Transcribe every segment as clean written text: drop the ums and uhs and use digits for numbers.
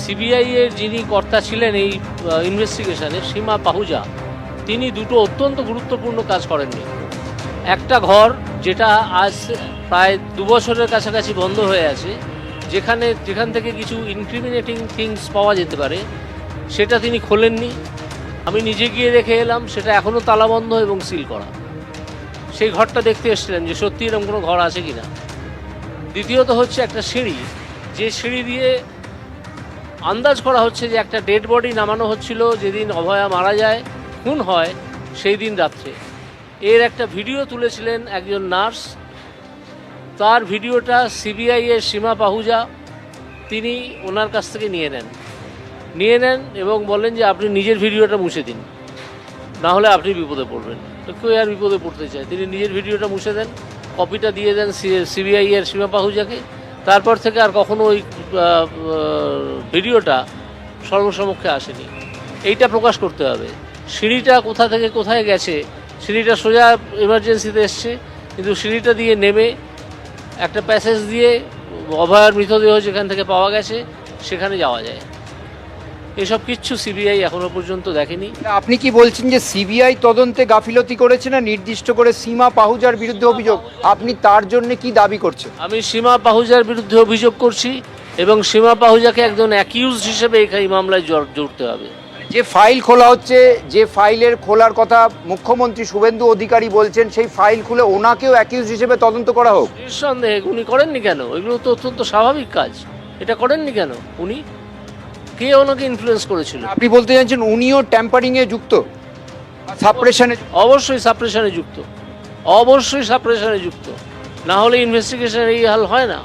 CBI এর যিনি কর্তা ছিলেন এই ইনভেস্টিগেশনে, সীমা পাহুজা, তিনি দুটো অত্যন্ত গুরুত্বপূর্ণ কাজ করেননি। একটা ঘর যেটা আজ প্রায় 2 বছরের কাছাকাছি বন্ধ হয়ে আছে, যেখান থেকে কিছু ইনক্রিমিনেটিং থিংস পাওয়া যেতে পারে, সেটা তিনি খোলেননি। আমি নিজে গিয়ে দেখে এলাম সেটা এখনও তালাবন্ধ এবং সিল করা। সেই ঘরটা দেখতে এসেছিলেন যে সত্যি এরকম কোনো ঘর আছে কি না। দ্বিতীয়ত হচ্ছে একটা সিঁড়ি, যে সিঁড়ি দিয়ে আন্দাজ করা হচ্ছে যে একটা ডেড বডি নামানো হচ্ছিল যেদিন অভয়া মারা যায়, খুন হয় সেই দিন রাত্রে। এর একটা ভিডিও তুলেছিলেন একজন নার্স। তার ভিডিওটা সিবিআই এর সীমা পাহুজা তিনি ওনার কাছ থেকে নিয়ে নেন এবং বলেন যে আপনি নিজের ভিডিওটা মুছে দিন, না হলে আপনি বিপদে পড়বেন। তো কেউ আর বিপদে পড়তে চায়, তিনি নিজের ভিডিওটা মুছে দেন, কপিটা দিয়ে দেন সিবিআই এর সীমা পাহুজাকে। তারপর থেকে আর কখনো ওই ভিডিওটা সর্বসমক্ষে আসেনি। এইটা প্রকাশ করতে হবে। সিঁড়িটা কোথা থেকে কোথায় গেছে, সিঁড়িটা সোজা এমার্জেন্সিতে এসছে, কিন্তু সিঁড়িটা দিয়ে নেমে একটা প্যাসেজ দিয়ে অভয়ার মৃতদেহ যেখান থেকে পাওয়া গেছে সেখানে যাওয়া যায়। এসব কিচ্ছু সিবিআই এখনো পর্যন্ত দেখেনি। আপনি কি বলছেন যে সিবিআই তদন্তে গাফিলতি করেছে না নির্দিষ্ট করে সীমা পাহুজার বিরুদ্ধে অভিযোগ, আপনি তার জন্য কি দাবি করছেন? আমি সীমা পাহুজার বিরুদ্ধে অভিযোগ করছি এবং সীমা পাহুজাকে একজন অ্যাকিউজড হিসেবে এই মামলায় জড়তে হবে। যে ফাইল খোলা হচ্ছে, যে ফাইলের খোলার কথা মুখ্যমন্ত্রী শুভেন্দু অধিকারী বলছেন, সেই ফাইল খুলে ওনাকেও অ্যাকিউজ হিসেবে তদন্ত করা হোক। নিঃসন্দেহে উনি করেননি কেন? এগুলো তো অত্যন্ত স্বাভাবিক কাজ। এটা করেননি কেন উনি? কে ওনাকে ইনফ্লুয়েন্স করেছিল? আপনি বলতে চাইছেন উনিও ট্যাম্পারিংয়ে যুক্ত, সাপ্রেশনে? অবশ্যই সাপ্রেশনে যুক্ত, অবশ্যই সাপ্রেশনে যুক্ত, না হলে ইনভেস্টিগেশনের এই হাল হয় না।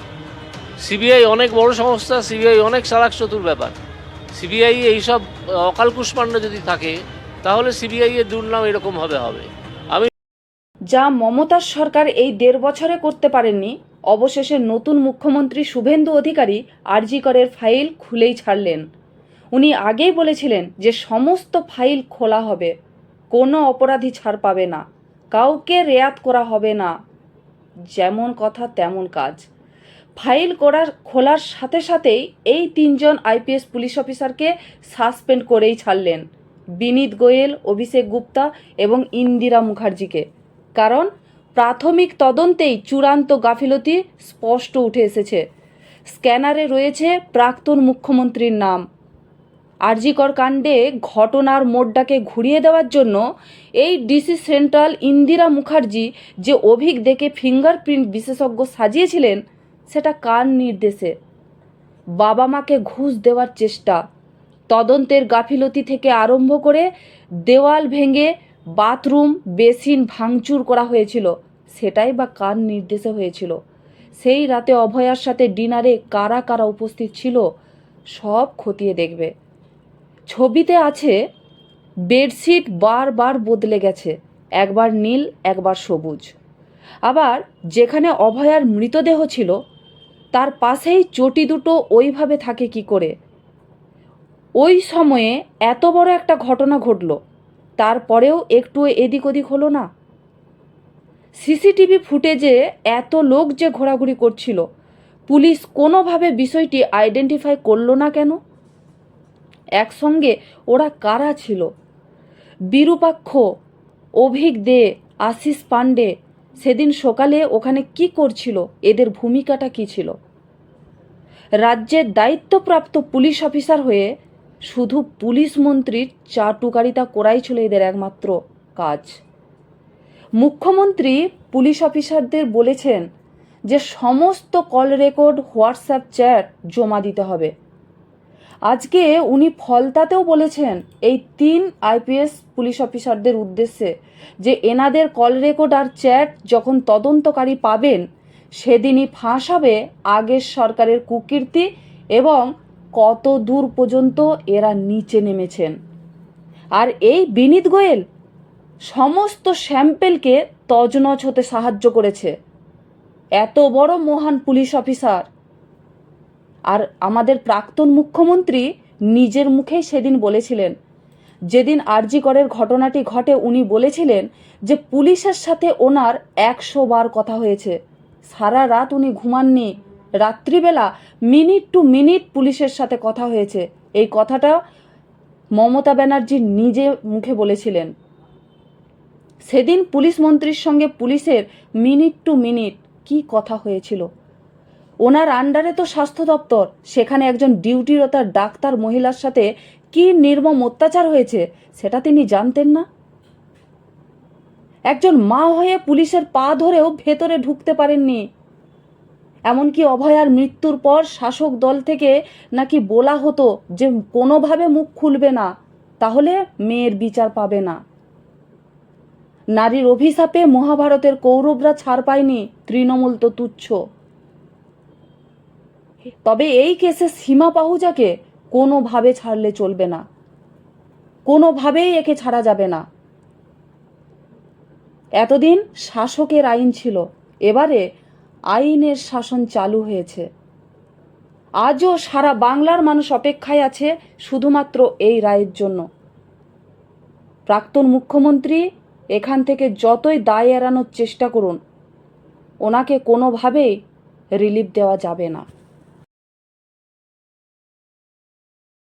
সিবিআই অনেক বড় সংস্থা, সিবিআই অনেক চালাক চতুর ব্যাপার। সিবিআই এইসব অকাল কুষ্মাণ্ড যদি থাকে তাহলে সিবিআই এর দুর্নাম এরকম হবে। আমি যা মমতার সরকার এই 1.5 বছরে করতে পারেননি, অবশেষে নতুন মুখ্যমন্ত্রী শুভেন্দু অধিকারী আরজি করের ফাইল খুলেই ছাড়লেন। উনি আগেই বলেছিলেন যে সমস্ত ফাইল খোলা হবে, কোনো অপরাধী ছাড় পাবে না, কাউকে রেয়াত করা হবে না। যেমন কথা তেমন কাজ। ফাইল খোলার সাথে সাথেই এই 3 জন আইপিএস পুলিশ অফিসারকে সাসপেন্ড করেই ছাড়লেন, বিনীত গোয়েল, অভিষেক গুপ্তা এবং ইন্দিরা মুখার্জিকে। কারণ প্রাথমিক তদন্তেই চূড়ান্ত গাফিলতি স্পষ্ট উঠে এসেছে। স্ক্যানারে রয়েছে প্রাক্তন মুখ্যমন্ত্রীর নাম। আরজি কর কাণ্ডে ঘটনার মোড়টাকে ঘুরিয়ে দেওয়ার জন্য এই ডিসি সেন্ট্রাল ইন্দিরা মুখার্জি যে অভিক দেখে ফিঙ্গারপ্রিন্ট বিশেষজ্ঞ সাজিয়েছিলেন, সেটা কার নির্দেশে? বাবা মাকে ঘুষ দেওয়ার চেষ্টা, তদন্তের গাফিলতি থেকে আরম্ভ করে দেওয়াল ভেঙে বাথরুম বেসিন ভাঙচুর করা হয়েছিল, সেটাই বা কার নির্দেশে হয়েছিল? সেই রাতে অভয়ার সাথে ডিনারে কারা কারা উপস্থিত ছিল সব খতিয়ে দেখবে। ছবিতে আছে বেডশিট বারবার বদলে গেছে, একবার নীল একবার সবুজ। আবার যেখানে অভয়ার মৃতদেহ ছিল তার পাশেই চটি দুটো ওইভাবে থাকে কি করে? ওই সময়ে এত বড় একটা ঘটনা ঘটল, তারপরেও একটু এদিক ওদিক হলো না। সিসিটিভি ফুটেজে এত লোক যে ঘোরাঘুরি করছিল, পুলিশ কোনোভাবে বিষয়টি আইডেন্টিফাই করলো না কেন? একসঙ্গে ওরা কারা ছিল? বিরূপাক্ষ, অভিক দে, আশিস পাণ্ডে সেদিন সকালে ওখানে কি করছিল? এদের ভূমিকাটা কি ছিল? রাজ্যের দায়িত্বপ্রাপ্ত পুলিশ অফিসার হয়ে শুধু পুলিশ মন্ত্রীর চাটুকারিতা করাই ছিল এদের একমাত্র কাজ। মুখ্যমন্ত্রী পুলিশ অফিসারদের বলেছেন যে সমস্ত কল রেকর্ড, হোয়াটসঅ্যাপ চ্যাট জমা দিতে হবে। আজকে উনি ফলতাতেও বলেছেন এই 3 আইপিএস পুলিশ অফিসারদের উদ্দেশ্যে যে এনাদের কল রেকর্ড আর চ্যাট যখন তদন্তকারী পাবেন, সেদিনই ফাঁস হবে আগের সরকারের কুকীর্তি এবং কত দূর পর্যন্ত এরা নিচে নেমেছেন। আর এই বিনীত গোয়েল সমস্ত স্যাম্পেলকে তছনছ হতে সাহায্য করেছে। এত বড় মহান পুলিশ অফিসার। আর আমাদের প্রাক্তন মুখ্যমন্ত্রী নিজের মুখেই সেদিন বলেছিলেন, যেদিন আরজি করের ঘটনাটি ঘটে উনি বলেছিলেন যে পুলিশের সাথে ওনার 100 বার কথা হয়েছে। সারা রাত উনি ঘুমাননি, রাত্রিবেলা মিনিট টু মিনিট পুলিশের সাথে কথা হয়েছে। এই কথাটা মমতা ব্যানার্জি নিজে মুখে বলেছিলেন। সেদিন পুলিশ মন্ত্রীর সঙ্গে পুলিশের মিনিট টু মিনিট কি কথা হয়েছিল। ওনার আন্ডারে তো স্বাস্থ্য দপ্তর, সেখানে একজন ডিউটিরত ডাক্তার মহিলার সাথে কি নির্মম অত্যাচার হয়েছে সেটা তিনি জানতেন না? একজন মা হয়ে পুলিশের পা ধরেও ভেতরে ঢুকতে পারেননি। এমনকি অভয়ার মৃত্যুর পর শাসক দল থেকে নাকি বলা হতো যে কোনোভাবে মুখ খুলবে না, তাহলে মেয়ের বিচার পাবে না। নারীর অভিশাপে মহাভারতের কৌরবরা ছাড় পায়নি, তৃণমূল তো তুচ্ছ। তবে এই কেসে সীমা পাহুজাকে কোনোভাবে ছাড়লে চলবে না, কোনোভাবেই একে ছাড়া যাবে না। এতদিন শাসকের আইন ছিল, এবারে আইনের শাসন চালু হয়েছে। আজও সারা বাংলার মানুষ অপেক্ষায় আছে শুধুমাত্র এই রায়ের জন্য। প্রাক্তন মুখ্যমন্ত্রী এখান থেকে যতই দায় এড়ানোর চেষ্টা করুন, ওনাকে কোনোভাবেই রিলিফ দেওয়া যাবে না।